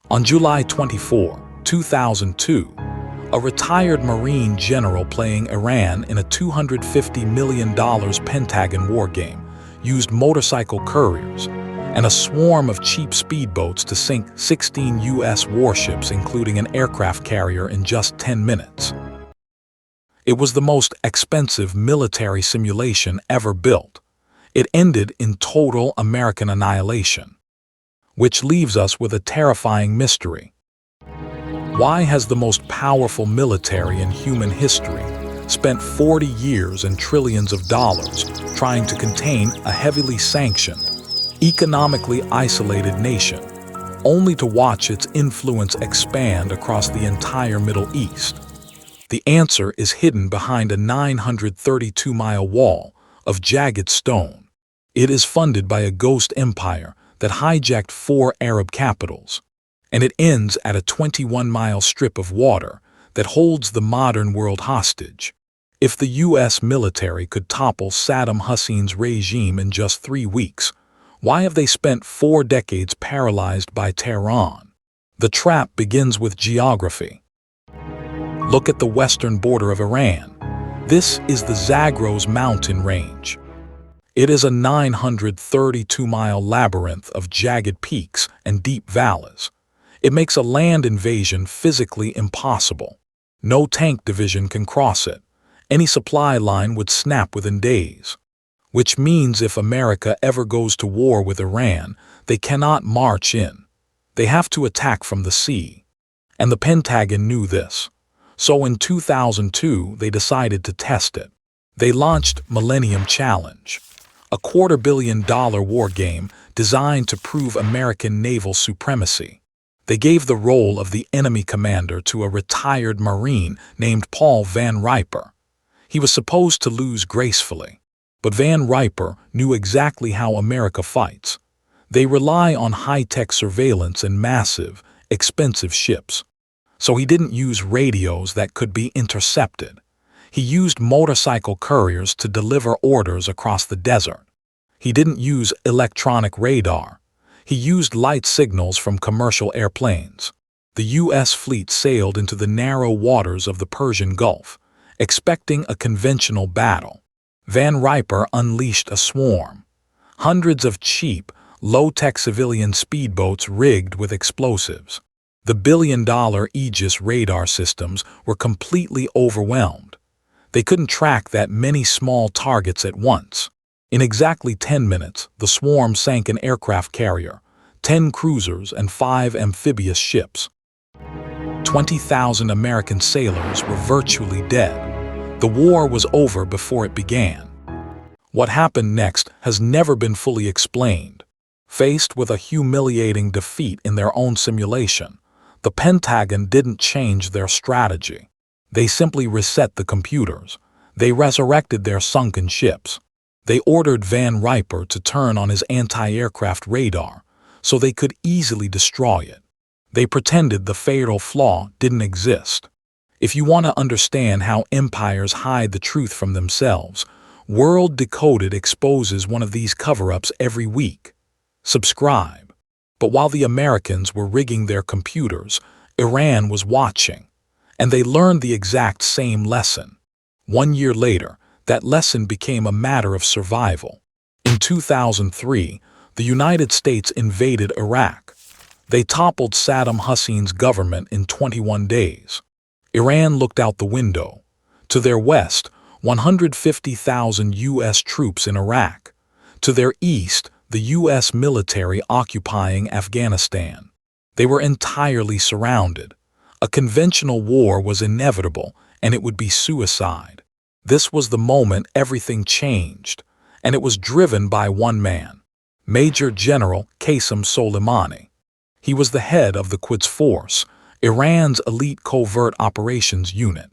On July 24, 2002, a retired Marine general playing Iran in a $250 million Pentagon war game used motorcycle couriers and a swarm of cheap speedboats to sink 16 U.S. warships, including an aircraft carrier, in just 10 minutes. It was the most expensive military simulation ever built. It ended in total American annihilation, which leaves us with a terrifying mystery. Why has the most powerful military in human history spent 40 years and trillions of dollars trying to contain a heavily sanctioned, economically isolated nation, only to watch its influence expand across the entire Middle East? The answer is hidden behind a 932-mile wall of jagged stone. It is funded by a ghost empire that hijacked 4 Arab capitals, and it ends at a 21-mile strip of water that holds the modern world hostage. If the U.S. military could topple Saddam Hussein's regime in just 3 weeks, why have they spent 4 decades paralyzed by Tehran? The trap begins with geography. Look at the western border of Iran. This is the Zagros mountain range. It is a 932-mile labyrinth of jagged peaks and deep valleys. It makes a land invasion physically impossible. No tank division can cross it. Any supply line would snap within days. Which means if America ever goes to war with Iran, they cannot march in. They have to attack from the sea. And the Pentagon knew this. So in 2002, they decided to test it. They launched Millennium Challenge, a $250 million war game designed to prove American naval supremacy. They gave the role of the enemy commander to a retired Marine named Paul Van Riper. He was supposed to lose gracefully. But Van Riper knew exactly how America fights. They rely on high-tech surveillance and massive, expensive ships. So he didn't use radios that could be intercepted. He used motorcycle couriers to deliver orders across the desert. He didn't use electronic radar. He used light signals from commercial airplanes. The U.S. fleet sailed into the narrow waters of the Persian Gulf, expecting a conventional battle. Van Riper unleashed a swarm. Hundreds of cheap, low-tech civilian speedboats rigged with explosives. The billion-dollar Aegis radar systems were completely overwhelmed. They couldn't track that many small targets at once. In exactly 10 minutes, the swarm sank an aircraft carrier, 10 cruisers, and 5 amphibious ships. 20,000 American sailors were virtually dead. The war was over before it began. What happened next has never been fully explained. Faced with a humiliating defeat in their own simulation, the Pentagon didn't change their strategy. They simply reset the computers. They resurrected their sunken ships. They ordered Van Riper to turn on his anti-aircraft radar so they could easily destroy it. They pretended the fatal flaw didn't exist. If you want to understand how empires hide the truth from themselves, World Decoded exposes one of these cover-ups every week. Subscribe. But while the Americans were rigging their computers, Iran was watching, and they learned the exact same lesson. 1 year later, that lesson became a matter of survival. In 2003, the United States invaded Iraq. They toppled Saddam Hussein's government in 21 days. Iran looked out the window. To their west, 150,000 U.S. troops in Iraq. To their east, the U.S. military occupying Afghanistan. They were entirely surrounded. A conventional war was inevitable, and it would be suicide. This was the moment everything changed, and it was driven by one man, Major General Qasem Soleimani. He was the head of the Quds Force, Iran's elite covert operations unit,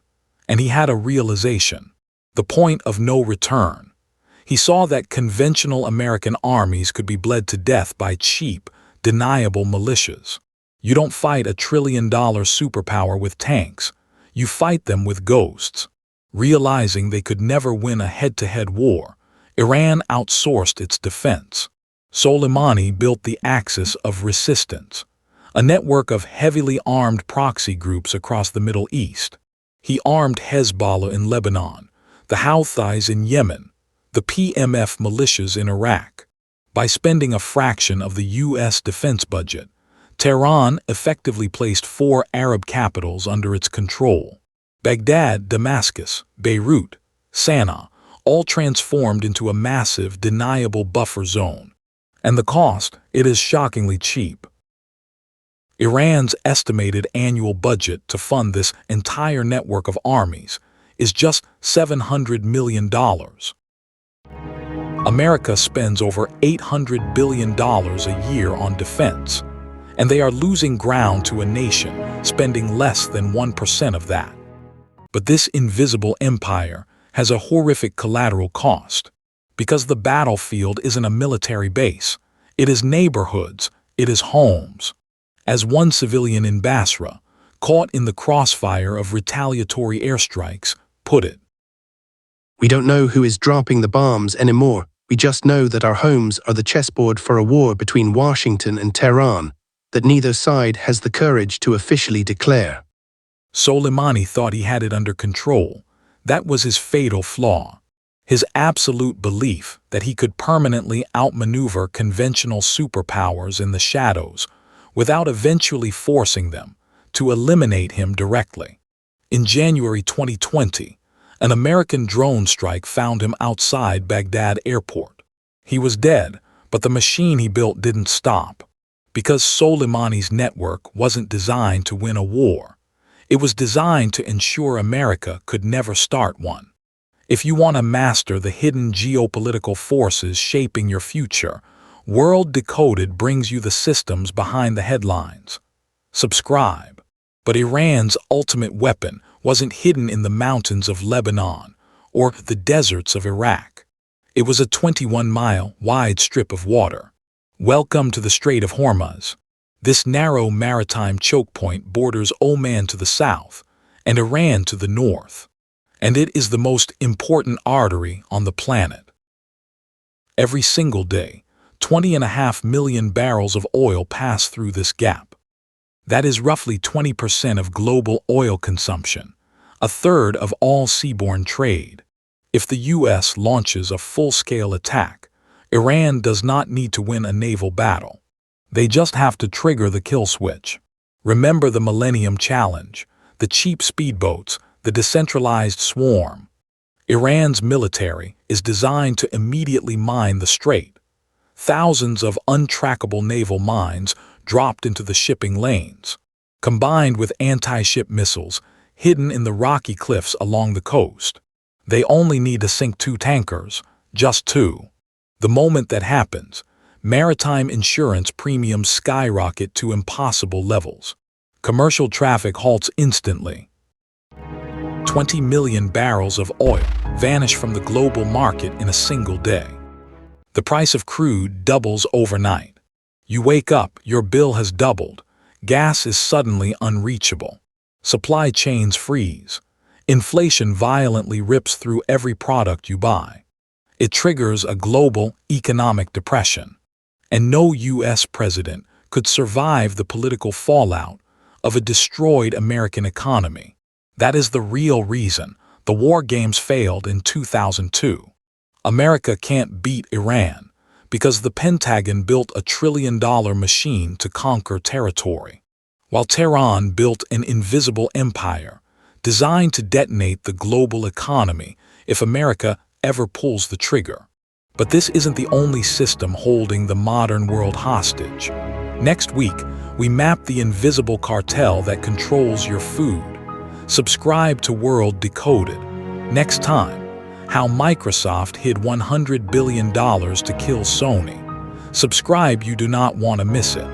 and he had a realization, the point of no return. He saw that conventional American armies could be bled to death by cheap, deniable militias. You don't fight a trillion-dollar superpower with tanks. You fight them with ghosts. Realizing they could never win a head-to-head war, Iran outsourced its defense. Soleimani built the axis of resistance, a network of heavily armed proxy groups across the Middle East. He armed Hezbollah in Lebanon, the Houthis in Yemen, the PMF militias in Iraq. By spending a fraction of the U.S. defense budget, Tehran effectively placed 4 Arab capitals under its control. Baghdad, Damascus, Beirut, Sana'a, all transformed into a massive, deniable buffer zone. And the cost, it is shockingly cheap. Iran's estimated annual budget to fund this entire network of armies is just $700 million. America spends over $800 billion a year on defense, and they are losing ground to a nation spending less than 1% of that. But this invisible empire has a horrific collateral cost, because the battlefield isn't a military base. It is neighborhoods, it is homes. As one civilian in Basra, caught in the crossfire of retaliatory airstrikes, put it, "We don't know who is dropping the bombs anymore. We just know that our homes are the chessboard for a war between Washington and Tehran that neither side has the courage to officially declare." Soleimani thought he had it under control. That was his fatal flaw. His absolute belief that he could permanently outmaneuver conventional superpowers in the shadows without eventually forcing them to eliminate him directly. In January 2020, an American drone strike found him outside Baghdad airport. He was dead, but the machine he built didn't stop. Because Soleimani's network wasn't designed to win a war. It was designed to ensure America could never start one. If you want to master the hidden geopolitical forces shaping your future, World Decoded brings you the systems behind the headlines. Subscribe. But Iran's ultimate weapon wasn't hidden in the mountains of Lebanon or the deserts of Iraq. It was a 21-mile wide strip of water. Welcome to the Strait of Hormuz. This narrow maritime choke point borders Oman to the south and Iran to the north, and it is the most important artery on the planet. Every single day, 20.5 million barrels of oil pass through this gap. That is roughly 20% of global oil consumption, a third of all seaborne trade. If the U.S. launches a full-scale attack, Iran does not need to win a naval battle. They just have to trigger the kill switch. Remember the Millennium Challenge, the cheap speedboats, the decentralized swarm. Iran's military is designed to immediately mine the strait. Thousands of untrackable naval mines dropped into the shipping lanes, combined with anti-ship missiles hidden in the rocky cliffs along the coast. They only need to sink 2 tankers, just 2. The moment that happens, maritime insurance premiums skyrocket to impossible levels. Commercial traffic halts instantly. 20 million barrels of oil vanish from the global market in a single day. The price of crude doubles overnight. You wake up, your bill has doubled. Gas is suddenly unreachable. Supply chains freeze. Inflation violently rips through every product you buy. It triggers a global economic depression. And no U.S. president could survive the political fallout of a destroyed American economy. That is the real reason the war games failed in 2002. America can't beat Iran because the Pentagon built a $1 trillion machine to conquer territory, while Tehran built an invisible empire designed to detonate the global economy if America ever pulls the trigger. But this isn't the only system holding the modern world hostage. Next week, we map the invisible cartel that controls your food. Subscribe to World Decoded. Next time, how Microsoft hid $100 billion to kill Sony. Subscribe, you do not want to miss it.